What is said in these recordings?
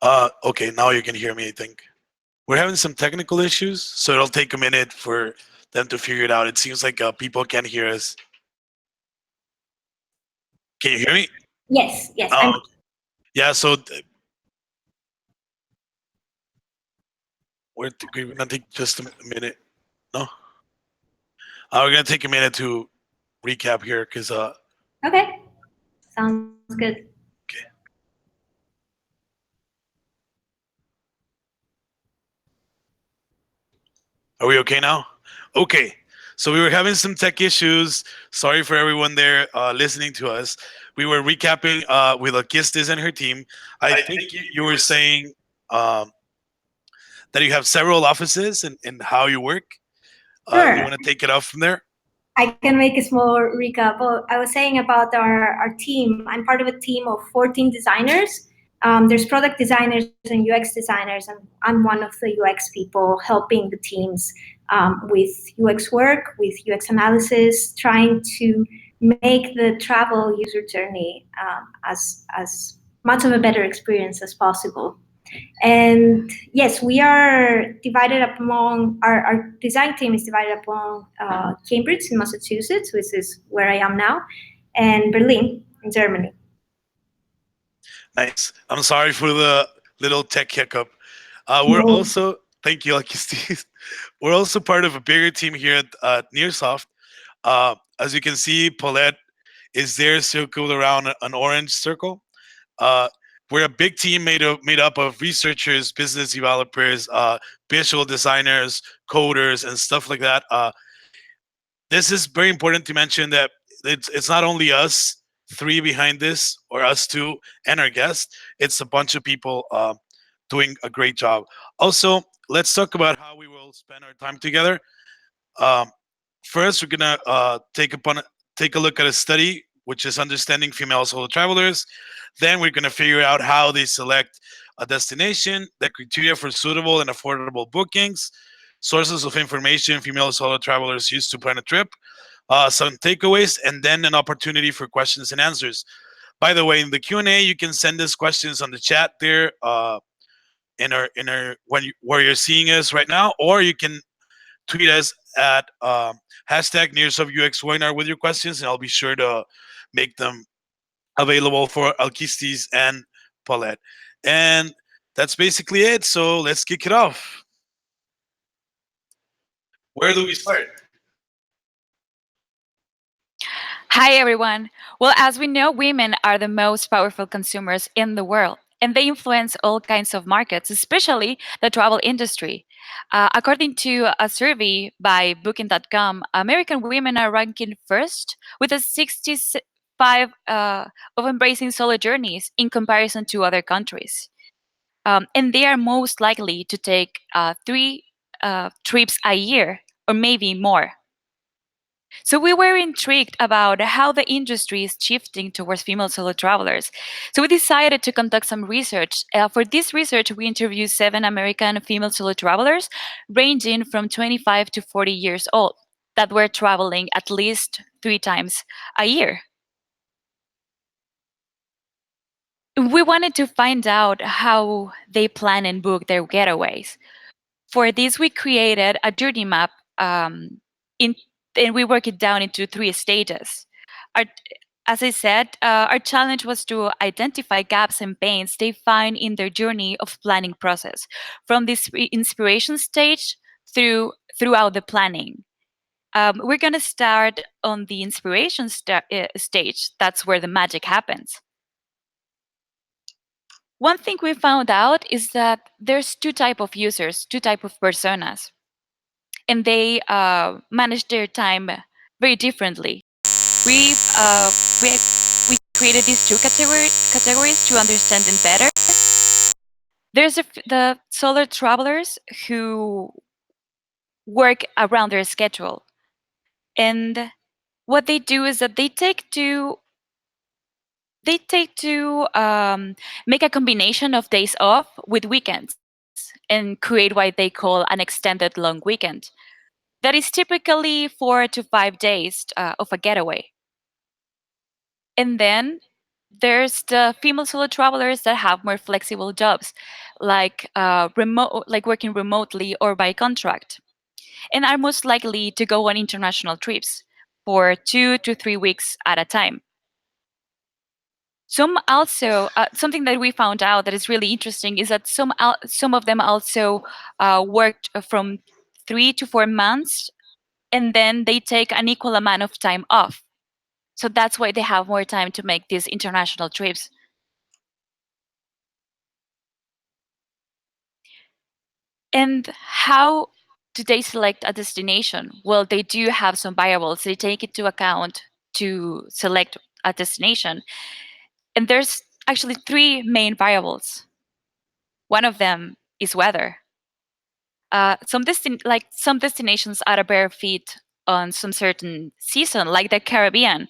Okay, now you can hear me, I think. We're having some technical issues, so it'll take a minute for them to figure it out. It seems like people can't hear us. Can you hear me? Yes, yes. Oh, yeah, so we're gonna take just a minute. No? We're gonna take a minute to recap here because Okay, sounds good. okay. Are we okay now? Okay. So we were having some tech issues. Sorry for everyone there listening to us. We were recapping with Akistis and her team. I think you were saying um, that you have several offices and how you work. You Sure. want to take it off from there? I can make a small recap. Well, I was saying about our team. I'm part of a team of 14 designers. There's product designers and UX designers, and I'm one of the UX people helping the teams with UX work, with UX analysis, trying to make the travel user journey as much of a better experience as possible. And yes, we are divided up among our design team is divided up among Cambridge in Massachusetts, which is where I am now, and Berlin in Germany. Nice. I'm sorry for the little tech hiccup. We're No. also, thank you, Lucky Steve. We're also part of a bigger team here at Nearsoft. As you can see, Paulette is there circled around an orange circle. Uh, we're a big team made up of researchers, business developers, visual designers, coders, and stuff like that. This is very important to mention that it's not only us three behind this or us two and our guest. It's a bunch of people doing a great job. Also, let's talk about how we will spend our time together. Um, First, we're gonna take a look at a study, which is understanding female solo travelers. Then we're gonna figure out how they select a destination, the criteria for suitable and affordable bookings, sources of information female solo travelers use to plan a trip, some takeaways, and then an opportunity for questions and answers. By the way, in the Q&A, you can send us questions on the chat there in our where you're seeing us right now, or you can tweet us at hashtag NearsofUX webinar with your questions, and I'll be sure to make them available for Alkistis and Paulette. And that's basically it. So let's kick it off. Where do we start? Hi, everyone. Well, as we know, women are the most powerful consumers in the world, and they influence all kinds of markets, especially the travel industry. According to a survey by Booking.com, American women are ranking first with a 65 of embracing solo journeys in comparison to other countries. And they are most likely to take 3 trips a year or maybe more. So we were intrigued about how the industry is shifting towards female solo travelers. So we decided to conduct some research. For this research, we interviewed 7 American female solo travelers, ranging from 25 to 40 years old, that were traveling at least 3 times a year. We wanted to find out how they plan and book their getaways. For this, we created a journey map, in, and we work it down into 3 stages. Our, as I said, our challenge was to identify gaps and pains they find in their journey of planning process, from this inspiration stage throughout the planning. We're going to start on the inspiration stage. That's where the magic happens. One thing we found out is that there's 2 type of users, 2 type of personas, and they manage their time very differently. We uh, we, we created these 2 categories to understand them better. There's the solo travelers who work around their schedule, and what they do is that they take to make a combination of days off with weekends and create what they call an extended long weekend. That is typically 4 to 5 days of a getaway. And then there's the female solo travelers that have more flexible jobs, like remote, like working remotely or by contract, and are most likely to go on international trips for 2 to 3 weeks at a time. Some also something that we found out that is really interesting is that some of them also worked from 3 to 4 months, and then they take an equal amount of time off. So that's why they have more time to make these international trips. And how do they select a destination? Well, they do have some variables they take into account to select a destination. And there's actually three main variables. One of them is weather. Some destinations are a better fit on some certain season, like the Caribbean.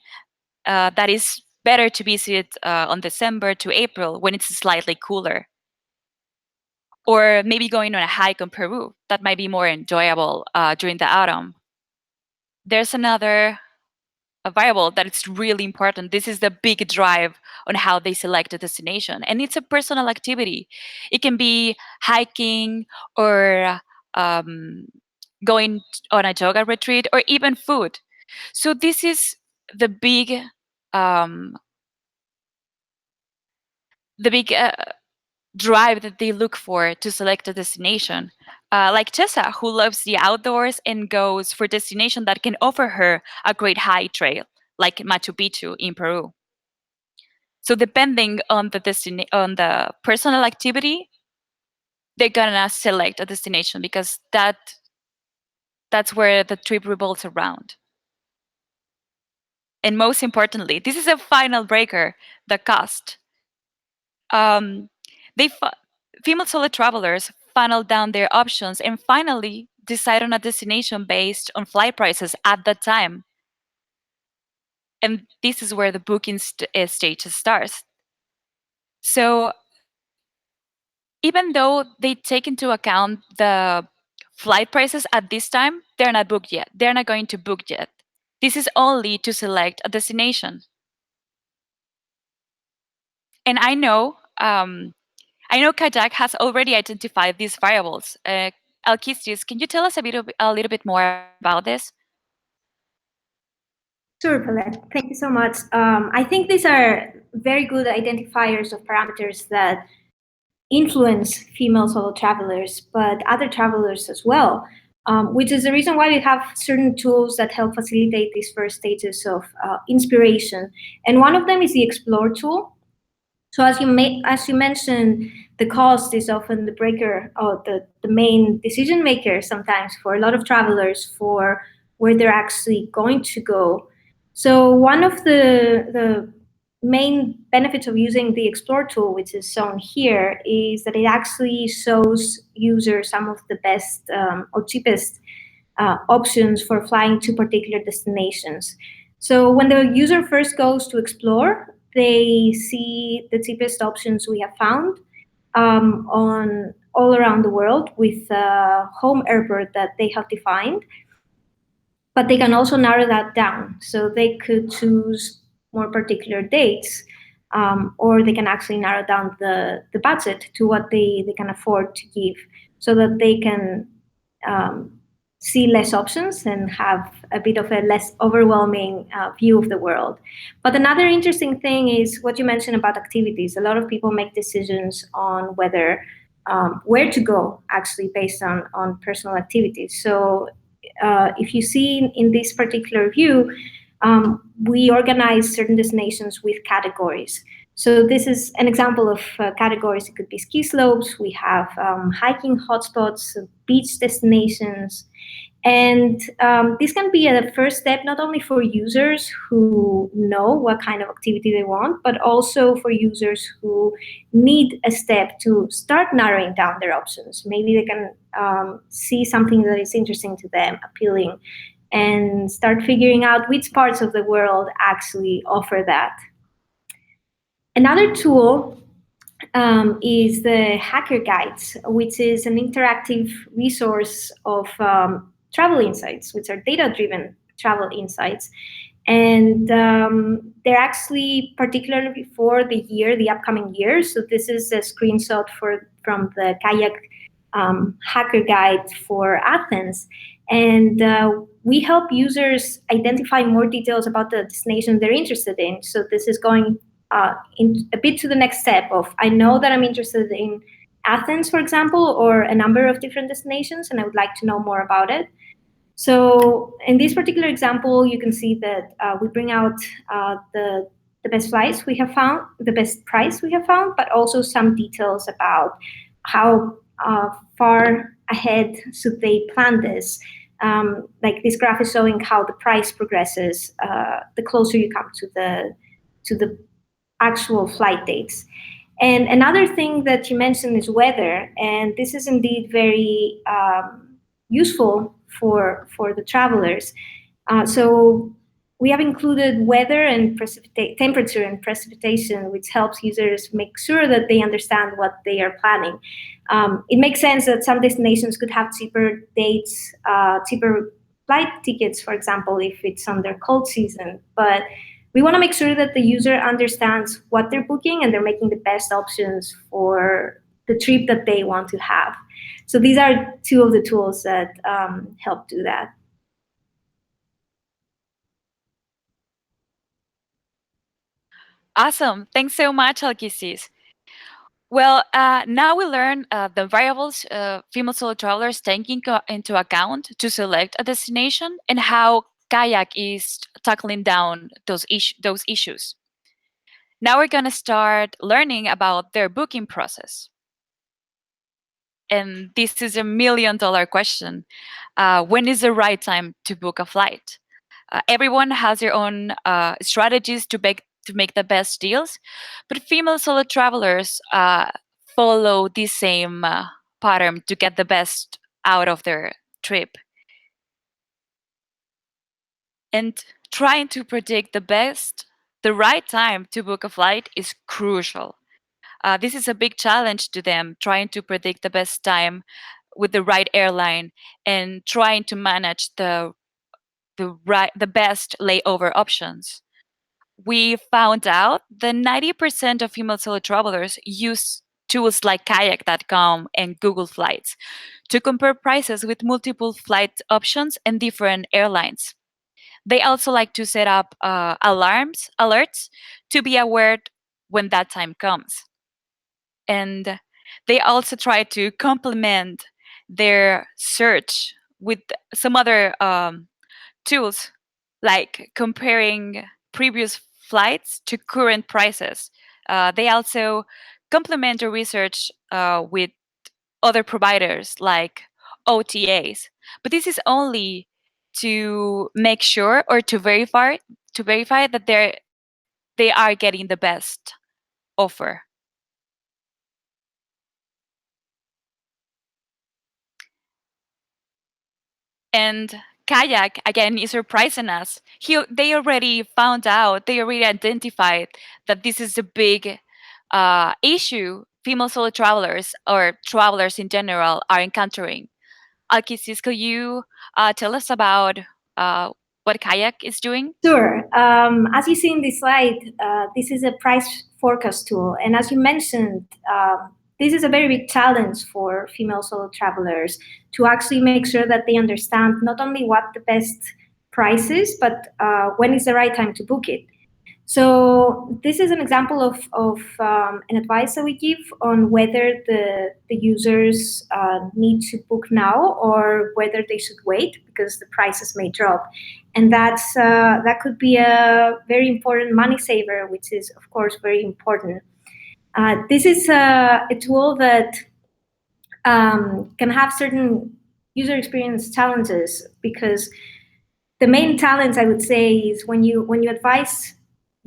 That is better to visit on December to April when it's slightly cooler. Or maybe going on a hike in Peru that might be more enjoyable during the autumn. There's another a variable that it's really important. This is the big drive on how they select a destination, and it's a personal activity. It can be hiking or um, going on a yoga retreat or even food. So this is the big um, the big drive that they look for to select a destination. Like Tessa, who loves the outdoors and goes for destination that can offer her a great hike trail, like Machu Picchu in Peru. So depending on on the personal activity, they're gonna select a destination because that's where the trip revolves around. And most importantly, this is a final breaker: the cost. Um, they female solo travelers funnel down their options and finally decide on a destination based on flight prices at that time. And this is where the booking stage starts. So even though they take into account the flight prices at this time, they're not booked yet. They're not going to book yet. This is only to select a destination. And I know Kajak has already identified these variables. Alkistis, can you tell us a little bit more about this? Sure, Paulette. Thank you so much. I think these are very good identifiers of parameters that influence female solo travelers, but other travelers as well, which is the reason why we have certain tools that help facilitate these first stages of inspiration. And one of them is the Explore tool. So as you mentioned, the cost is often the breaker or the main decision maker sometimes for a lot of travelers for where they're actually going to go. So one of the main benefits of using the Explore tool, which is shown here, is that it actually shows users some of the best or cheapest options for flying to particular destinations. So when the user first goes to Explore, they see the cheapest options we have found on all around the world with a home airport that they have defined, but they can also narrow that down. So they could choose more particular dates, or they can actually narrow down the budget to what they can afford to give so that they can um, see less options and have a bit of a less overwhelming view of the world. But another interesting thing is what you mentioned about activities. A lot of people make decisions on where to go actually based on personal activities. So if you see in this particular view, we organize certain destinations with categories. So this is an example of categories. It could be ski slopes. We have hiking hotspots, beach destinations. And this can be a first step not only for users who know what kind of activity they want, but also for users who need a step to start narrowing down their options. Maybe they can see something that is interesting to them, appealing, and start figuring out which parts of the world actually offer that. Another tool is the Hacker Guides, which is an interactive resource of travel insights, which are data-driven travel insights. And they're actually particularly for the upcoming year. So this is a screenshot from the Kayak hacker guide for Athens. And we help users identify more details about the destination they're interested in. So this is going a bit to the next step of, I know that I'm interested in Athens, for example, or a number of different destinations, and I would like to know more about it. So in this particular example, you can see that we bring out the best flights we have found, the best price we have found, but also some details about how far ahead should they plan this. Like this graph is showing how the price progresses the closer you come to the actual flight dates. And another thing that you mentioned is weather, and this is indeed very useful for the travelers. So we have included weather and temperature and precipitation, which helps users make sure that they understand what they are planning. It makes sense that some destinations could have cheaper dates, cheaper flight tickets, for example, if it's on their cold season. But we want to make sure that the user understands what they're booking and they're making the best options for the trip that they want to have. So these are two of the tools that help do that. Awesome. Thanks so much, Alkisis. Well, now we learn the variables female solo travelers take into account to select a destination and how Kayak is tackling down those issues. Now we're going to start learning about their booking process. And this is $1 million question. When is the right time to book a flight? Everyone has their own strategies to make the best deals, but female solo travelers follow the same pattern to get the best out of their trip. And trying to predict the right time to book a flight is crucial. This is a big challenge to them, trying to predict the best time with the right airline and trying to manage the best layover options. We found out that 90% of female solo travelers use tools like kayak.com and Google Flights to compare prices with multiple flight options and different airlines. They also like to set up alerts to be aware when that time comes. And they also try to complement their search with some other tools like comparing previous flights to current prices. They also complement the research with other providers like OTAs, but this is only to make sure or to verify that they are getting the best offer. And Kayak again is surprising us. They already found out, they already identified that this is a big issue female solo travelers or travelers in general are encountering. Alkisis, could you tell us about uh, what Kayak is doing? Sure. As you see in this slide, this is a price forecast tool. And as you mentioned, this is a very big challenge for female solo travelers to actually make sure that they understand not only what the best price is, but when is the right time to book it. So this is an example of an advice that we give on whether the users need to book now or whether they should wait because the prices may drop. And that could be a very important money saver, which is, of course, very important. This is a tool that can have certain user experience challenges because the main challenge I would say is when you advise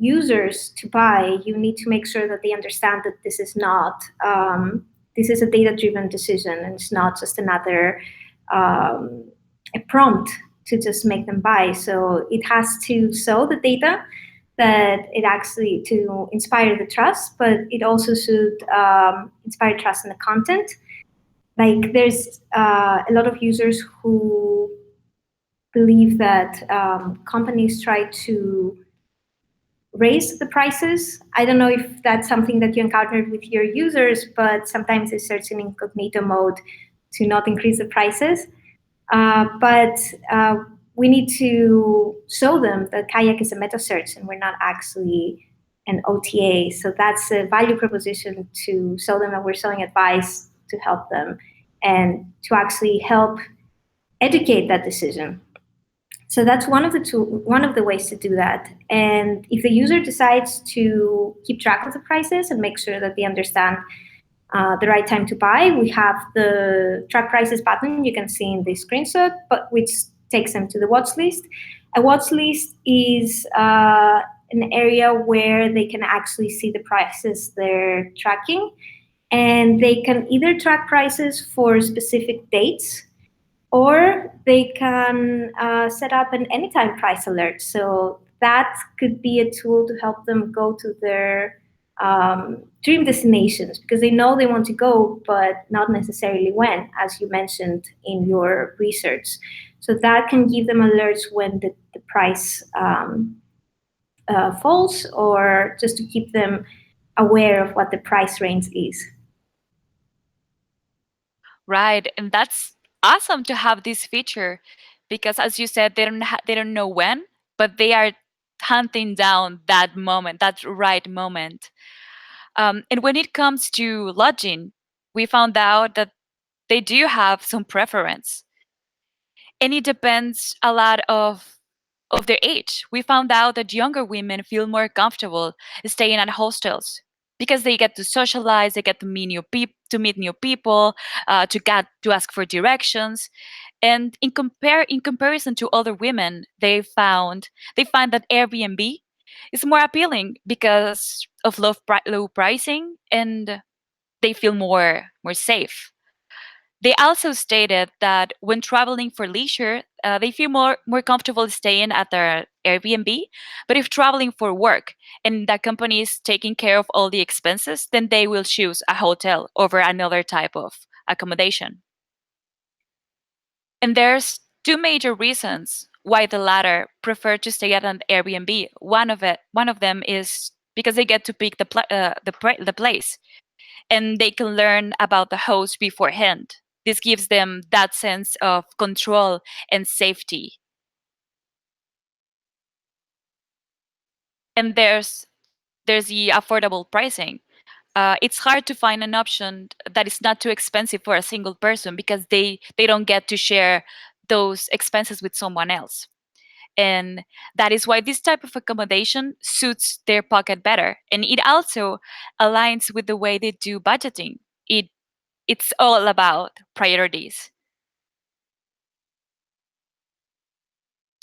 users to buy, you need to make sure that they understand that this is not this is a data-driven decision and it's not just another a prompt to just make them buy. So it has to show the data that it actually to inspire the trust, but it also should inspire trust in the content. Like there's a lot of users who believe that companies try to raise the prices. I don't know if that's something that you encountered with your users, but sometimes it starts in incognito mode to not increase the prices. But we need to show them that Kayak is a meta search and we're not actually an OTA. So that's a value proposition to show them that we're selling advice to help them and to actually help educate that decision. So that's one of the ways to do that. And if the user decides to keep track of the prices and make sure that they understand the right time to buy, we have the track prices button you can see in the screenshot, but which takes them to the watch list. A watch list is an area where they can actually see the prices they're tracking, and they can either track prices for specific dates, or they can set up an anytime price alert. So that could be a tool to help them go to their dream destinations, because they know they want to go, but not necessarily when, as you mentioned in your research. So that can give them alerts when the price falls, or just to keep them aware of what the price range is. Right, and that's awesome to have this feature because, as you said, they don't know when, but they are hunting down that moment, that right moment. And when it comes to lodging, we found out that they do have some preference, and it depends a lot of their age. We found out that younger women feel more comfortable staying at hostels because they get to socialize, they get to meet new people, to get to ask for directions. And in comparison to other women, they find that Airbnb is more appealing because of low pricing, and they feel more safe. They also stated that when traveling for leisure, they feel more comfortable staying at their Airbnb. But if traveling for work and the company is taking care of all the expenses, then they will choose a hotel over another type of accommodation. And there's two major reasons why the latter prefer to stay at an Airbnb. One of them is because they get to pick the place, and they can learn about the host beforehand. This gives them that sense of control and safety. And there's the affordable pricing. It's hard to find an option that is not too expensive for a single person because they don't get to share those expenses with someone else. And that is why this type of accommodation suits their pocket better. And it also aligns with the way they do budgeting. It's all about priorities.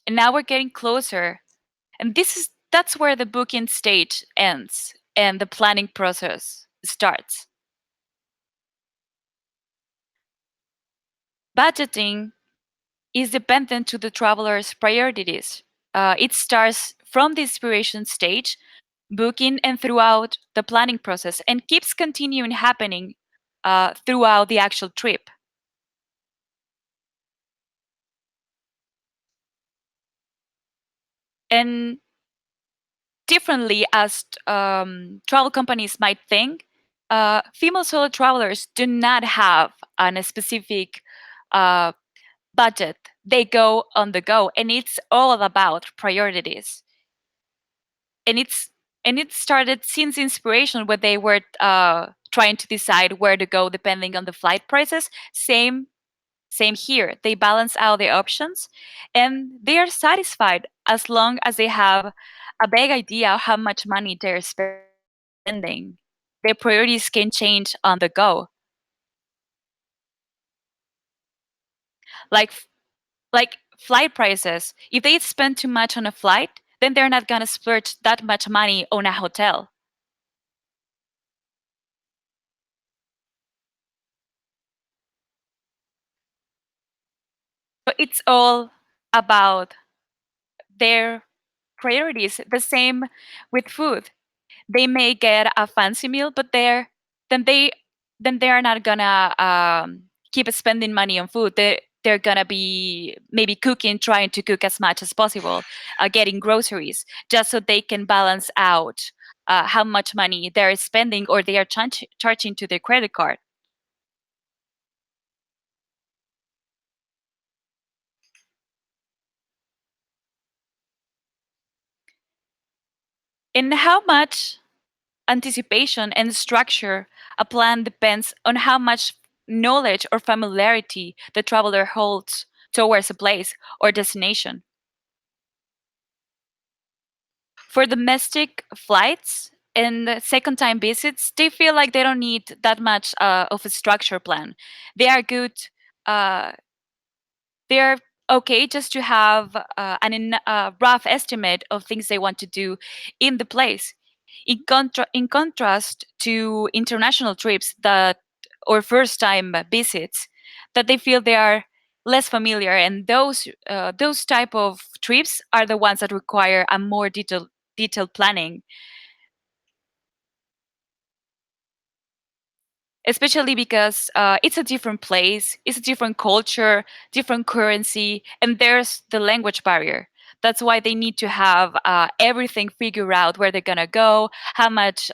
And now we're getting closer. And that's where the booking stage ends and the planning process starts. Budgeting is dependent to the traveler's priorities. It starts from the inspiration stage, booking, and throughout the planning process, and keeps continuing happening throughout the actual trip. And differently as travel companies might think, female solo travelers do not have a specific uh, budget. They go on the go, and it's all about priorities. And it started since inspiration, where they were trying to decide where to go depending on the flight prices. Same here. They balance out the options, and they are satisfied as long as they have a vague idea of how much money they're spending. Their priorities can change on the go. Like like flight prices. If they spend too much on a flight, then they're not gonna splurge that much money on a hotel. So it's all about their priorities. The same with food. They may get a fancy meal, but then they then they are not gonna keep spending money on food. they're gonna be maybe trying to cook as much as possible, getting groceries, just so they can balance out how much money they're spending or they are charging to their credit card. And how much anticipation and structure a plan depends on how much knowledge or familiarity the traveler holds towards a place or destination. For domestic flights and second time visits, they feel like they don't need that much of a structure plan. They are good. Uh, they're okay just to have rough estimate of things they want to do in the place. In contrast to international trips that or first time visits, that they feel they are less familiar, and those type of trips are the ones that require a more detailed planning, especially because it's a different place, it's a different culture, different currency, and there's the language barrier. That's why they need to have everything figured out, where they're gonna go, how much,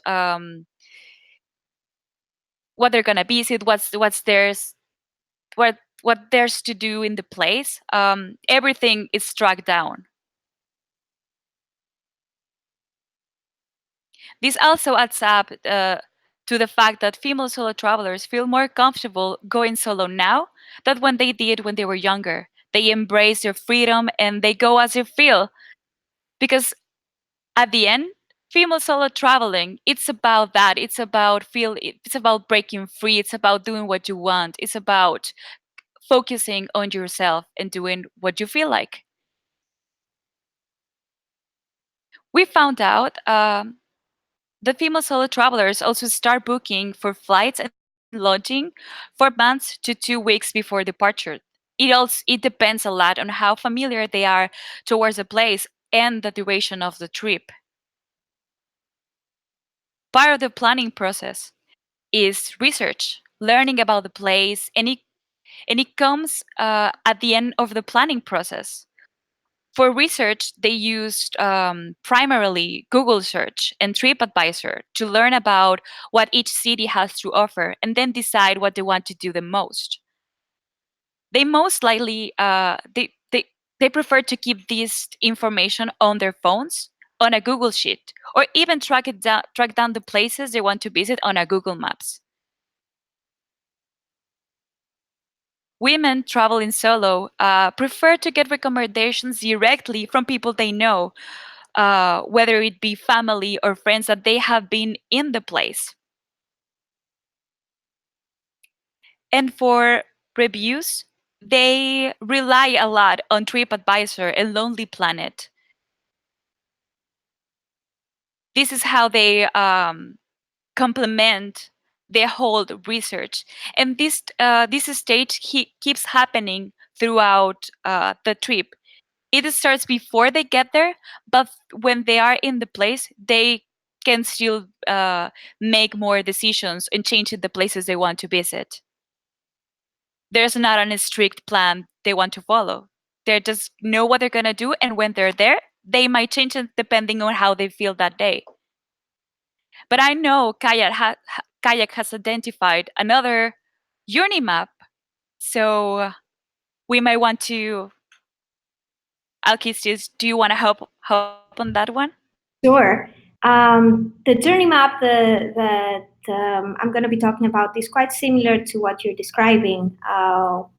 what they're gonna visit, what's theirs, what there's to do in the place. Everything is struck down. This also adds up to the fact that female solo travelers feel more comfortable going solo now than when they did when they were younger. They embrace their freedom and they go as they feel, because at the end, female solo traveling, it's about that. It's about breaking free. It's about doing what you want. It's about focusing on yourself and doing what you feel like. We found out the female solo travelers also start booking for flights and lodging for months to 2 weeks before departure. It depends a lot on how familiar they are towards a place and the duration of the trip. Part of the planning process is research, learning about the place, and it comes at the end of the planning process. For research, they used primarily Google search and TripAdvisor to learn about what each city has to offer and then decide what they want to do the most. They most likely they prefer to keep this information on their phones, on a Google sheet, or even track down the places they want to visit on a Google Maps. Women traveling solo prefer to get recommendations directly from people they know, whether it be family or friends that they have been in the place. And for reviews, they rely a lot on TripAdvisor and Lonely Planet. This is how they complement their whole research. And this stage keeps happening throughout the trip. It starts before they get there, but when they are in the place, they can still make more decisions and change the places they want to visit. There's not a strict plan they want to follow. They just know what they're gonna do, and when they're there, they might change it depending on how they feel that day. But I know Kayak has identified another journey map, so we might want to. Alkistis, do you want to help on that one? Sure. The journey map that I'm going to be talking about is quite similar to what you're describing.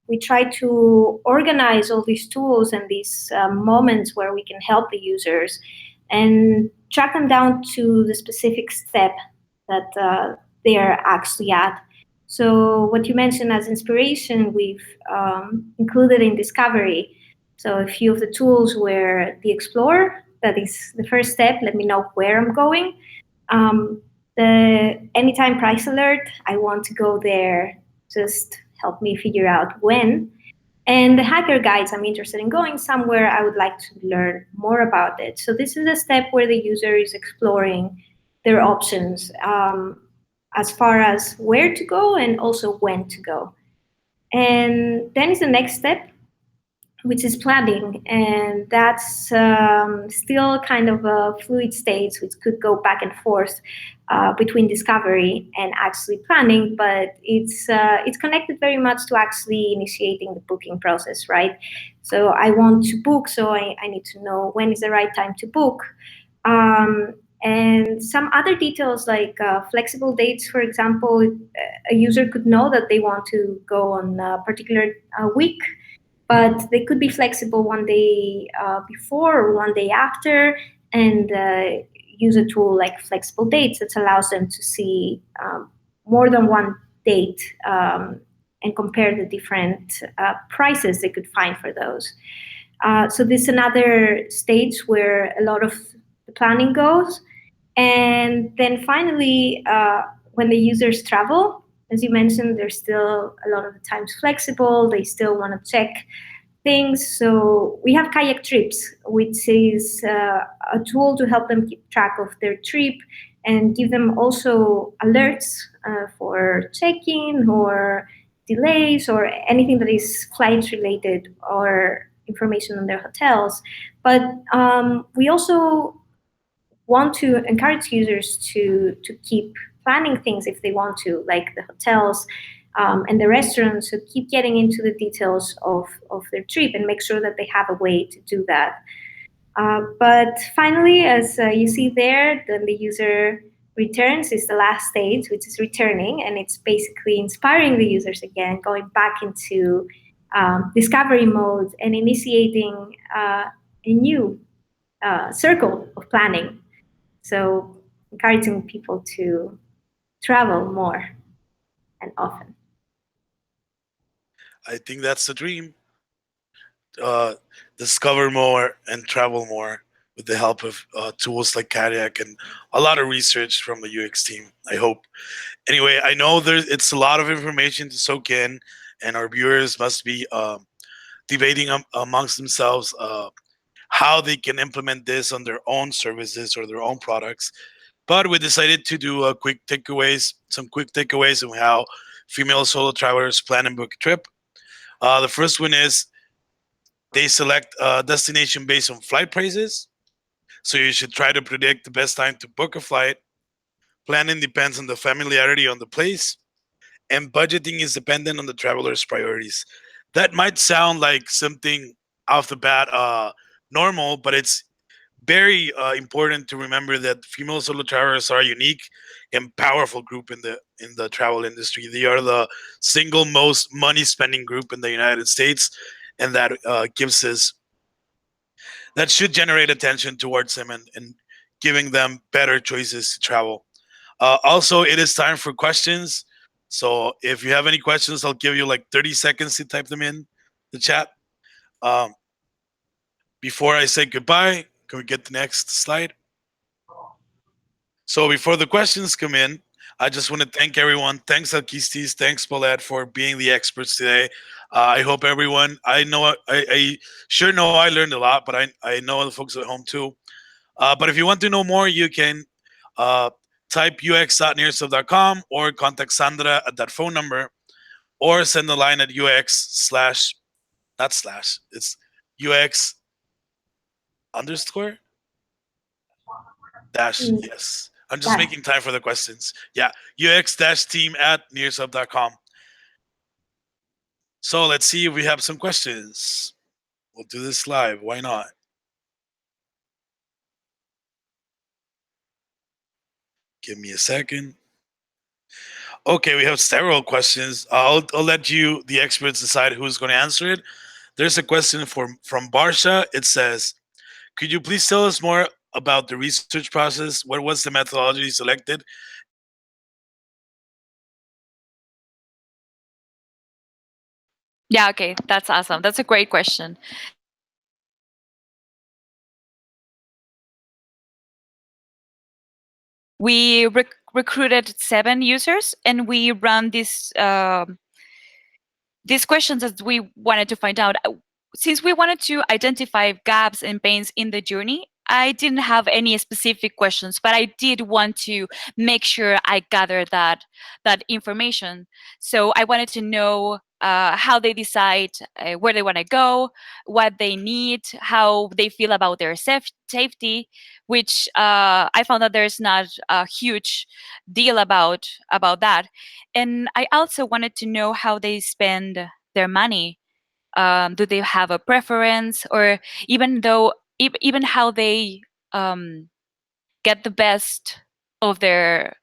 We try to organize all these tools and these moments where we can help the users and track them down to the specific step that they are actually at. So what you mentioned as inspiration, we've included in Discovery. So a few of the tools were the Explorer, that is the first step, let me know where I'm going. The anytime price alert, I want to go there, just help me figure out when. And the hacker guides, I'm interested in going somewhere, I would like to learn more about it. So this is a step where the user is exploring their options as far as where to go and also when to go. And then is the next step, which is planning, and that's still kind of a fluid state, which could go back and forth between discovery and actually planning. But it's connected very much to actually initiating the booking process, right? So I want to book, so I need to know when is the right time to book. And some other details like flexible dates, for example, a user could know that they want to go on a particular week, but they could be flexible one day before or one day after, and use a tool like flexible dates that allows them to see more than one date, and compare the different prices they could find for those. So this is another stage where a lot of the planning goes. And then finally, when the users travel, as you mentioned, they're still a lot of the times flexible. They still want to check things. So we have kayak trips, which is a tool to help them keep track of their trip and give them also alerts for check-in or delays or anything that is flight related or information on their hotels. But we also want to encourage users to keep planning things if they want to, like the hotels and the restaurants. So keep getting into the details of their trip and make sure that they have a way to do that. But finally, as you see there, then the user returns is the last stage, which is returning, and it's basically inspiring the users again, going back into discovery mode and initiating a new circle of planning. So encouraging people to travel more and often. I think that's the dream. Uh, discover more and travel more with the help of tools like Kayak and a lot of research from the UX team. I hope. Anyway, I know it's a lot of information to soak in, and our viewers must be debating amongst themselves how they can implement this on their own services or their own products. But we decided to do some quick takeaways on how female solo travelers plan and book a trip. The first one is they select a destination based on flight prices. So you should try to predict the best time to book a flight. Planning depends on the familiarity on the place, and budgeting is dependent on the traveler's priorities. That might sound like something off the bat normal, but it's very important to remember that female solo travelers are a unique and powerful group in the travel industry. They are the single most money spending group in the United States, and that should generate attention towards them and giving them better choices to travel. Also, it is time for questions. So if you have any questions, I'll give you like 30 seconds to type them in the chat. Um, Before I say goodbye, can we get the next slide? So before the questions come in, I just want to thank everyone. Thanks, Alkistis. Thanks, Paulette, for being the experts today. I hope everyone. I sure know I learned a lot, but I know the folks at home too. But if you want to know more, you can uh, type ux.nearsoft.com or contact Sandra at that phone number, or send the line at ux slash not slash. It's ux underscore dash, Mm, yes. I'm just yeah. making time for the questions. Yeah, ux dash team at nearsub.com. So let's see if we have some questions. We'll do this live. Why not? Give me a second. Okay, we have several questions. I'll let you, the experts, decide who's going to answer it. There's a question from Barsha. It says, could you please tell us more about the research process? What was the methodology selected? Yeah, okay, that's awesome. That's a great question. We recruited 7 users, and we ran these questions that we wanted to find out. Since we wanted to identify gaps and pains in the journey, I didn't have any specific questions, but I did want to make sure I gathered that information. So I wanted to know how they decide where they want to go, what they need, how they feel about their safety, which I found that there's not a huge deal about that. And I also wanted to know how they spend their money. Do they have a preference, or even how they um, get the best of their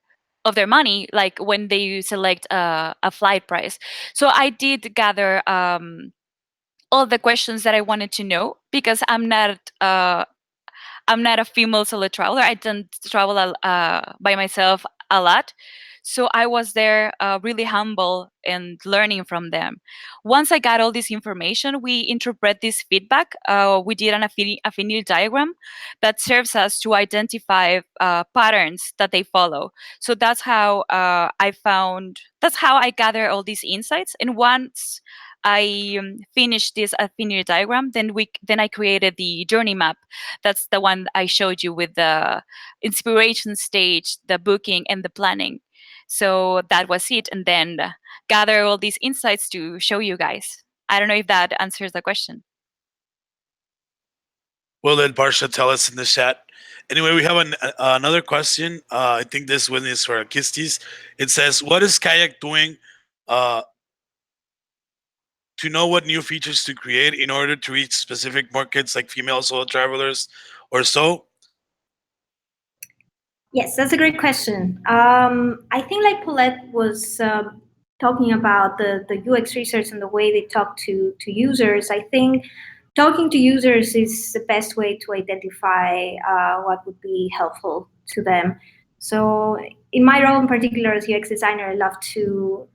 money, like when they select a flight price. So I did gather all the questions that I wanted to know, because I'm not a female solo traveler. I don't travel by myself a lot. So I was there really humble and learning from them. Once I got all this information, we interpret this feedback. We did an affinity diagram that serves us to identify patterns that they follow. So that's how I gather all these insights. And once I finished this affinity diagram, then I created the journey map. That's the one I showed you with the inspiration stage, the booking, and the planning. So that was it. And then gather all these insights to show you guys. I don't know if that answers the question. We'll let Barsha tell us in the chat. Anyway, we have another question. I think this one is for Kistis. It says, "What is Kayak doing uh, to know what new features to create in order to reach specific markets like female solo travelers or so?" Yes, that's a great question. I think like Paulette was talking about the UX research and the way they talk to users. I think talking to users is the best way to identify what would be helpful to them. So in my role in particular as UX designer, I love to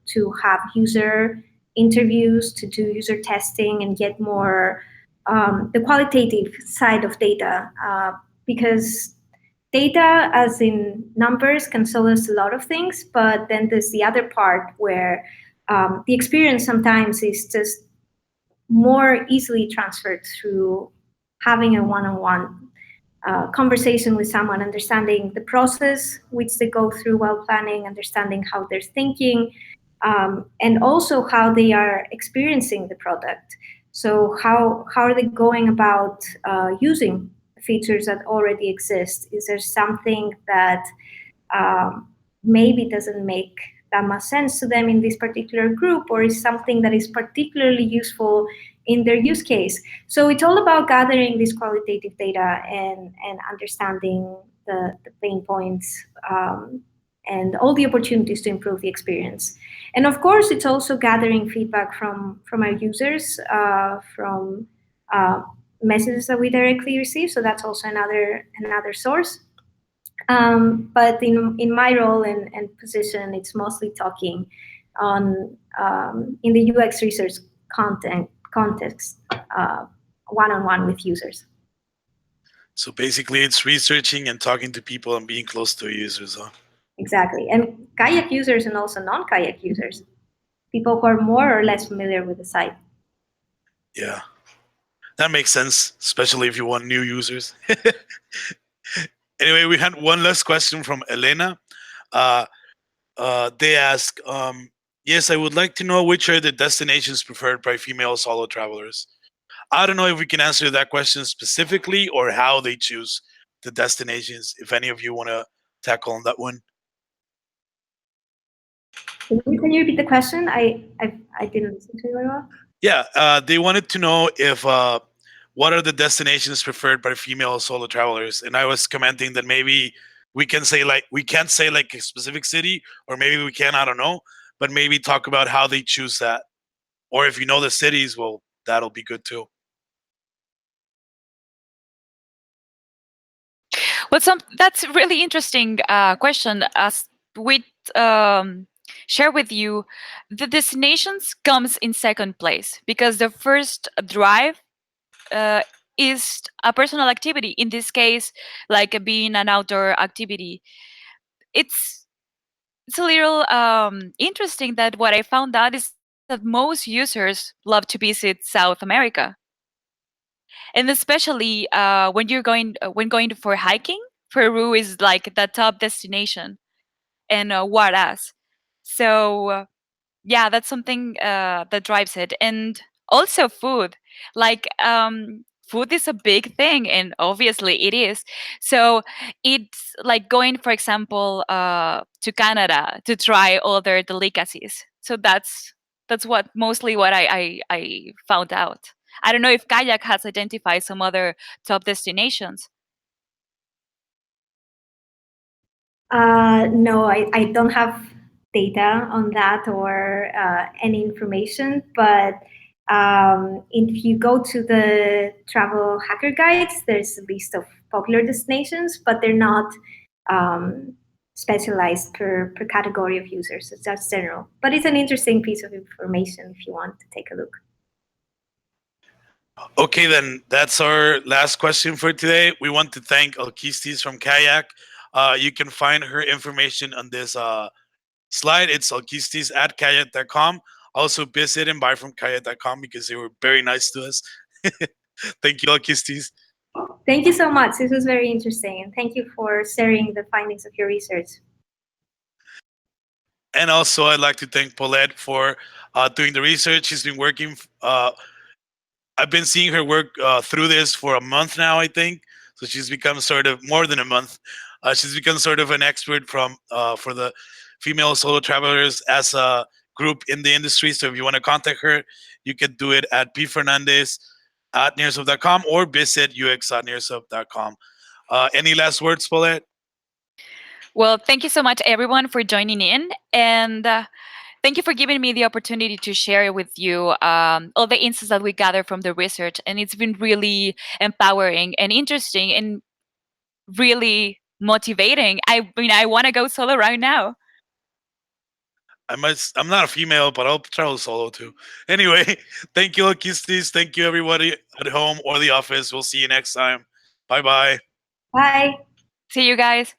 have user interviews, to do user testing and get more the qualitative side of data, because data as in numbers can tell us a lot of things, but then there's the other part where the experience sometimes is just more easily transferred through having a one-on-one conversation with someone, understanding the process which they go through while planning, understanding how they're thinking, and also how they are experiencing the product. So how are they going about using features that already exist? Is there something that um, maybe doesn't make that much sense to them in this particular group, or is something that is particularly useful in their use case? So it's all about gathering this qualitative data and understanding the pain points, and all the opportunities to improve the experience. And of course, it's also gathering feedback from our users, from uh, messages that we directly receive. So that's also another source. But in my role and position, it's mostly talking on in the UX research context, one-on-one with users. So basically, it's researching and talking to people and being close to users. Huh? Exactly, and kayak users and also non-kayak users, people who are more or less familiar with the site. Yeah, that makes sense, especially if you want new users. Anyway, we had one last question from Elena. Uh, they ask, yes, I would like to know which are the destinations preferred by female solo travelers. I don't know if we can answer that question specifically or how they choose the destinations. If any of you want to tackle on that one. Can you repeat the question? I didn't listen to you very well. Yeah, they wanted to know if what are the destinations preferred by female solo travelers, and I was commenting that maybe we can't say like a specific city, or maybe we can, I don't know, but maybe talk about how they choose that, or if you know the cities, well, that'll be good too. Well, that's a really interesting question. As we um, share with you, the destinations comes in second place, because the first drive uh, is a personal activity. In this case, like being an outdoor activity. It's a little interesting that what I found out is that most users love to visit South America, and especially when going for hiking. Peru is like the top destination, and Huaraz. So yeah, that's something that drives it. And also food. Like food is a big thing, and obviously it is. So it's like going, for example, to Canada to try all their delicacies. So that's what mostly what I found out. I don't know if Kayak has identified some other top destinations. No, I don't have data on that or any information, but if you go to the travel hacker guides, there's a list of popular destinations, but they're not um, specialized per category of users. It's just general. But it's an interesting piece of information if you want to take a look. Okay, then that's our last question for today. We want to thank Alkistis from Kayak. You can find her information on this slide. It's alkistis at kayak.com. Also, visit and buy from kayak.com because they were very nice to us. Thank you, Alkistis. Thank you so much. This was very interesting. And thank you for sharing the findings of your research. And also, I'd like to thank Paulette for doing the research. She's been working. I've been seeing her work through this for a month now, I think. So she's become sort of more than a month. She's become sort of an expert from for the female solo travelers as a group in the industry. So if you want to contact her, you can do it at pfernandez at nearsoft.com or visit ux.nearsoft.com. Any last words, Paulette? Well, thank you so much, everyone, for joining in. And thank you for giving me the opportunity to share with you all the insights that we gather from the research. And it's been really empowering and interesting and really motivating. I mean, I want to go solo right now. I'm not a female, but I'll travel solo too. Anyway, thank you, Kistis. Thank you, everybody at home or the office. We'll see you next time. Bye bye. Bye. See you guys.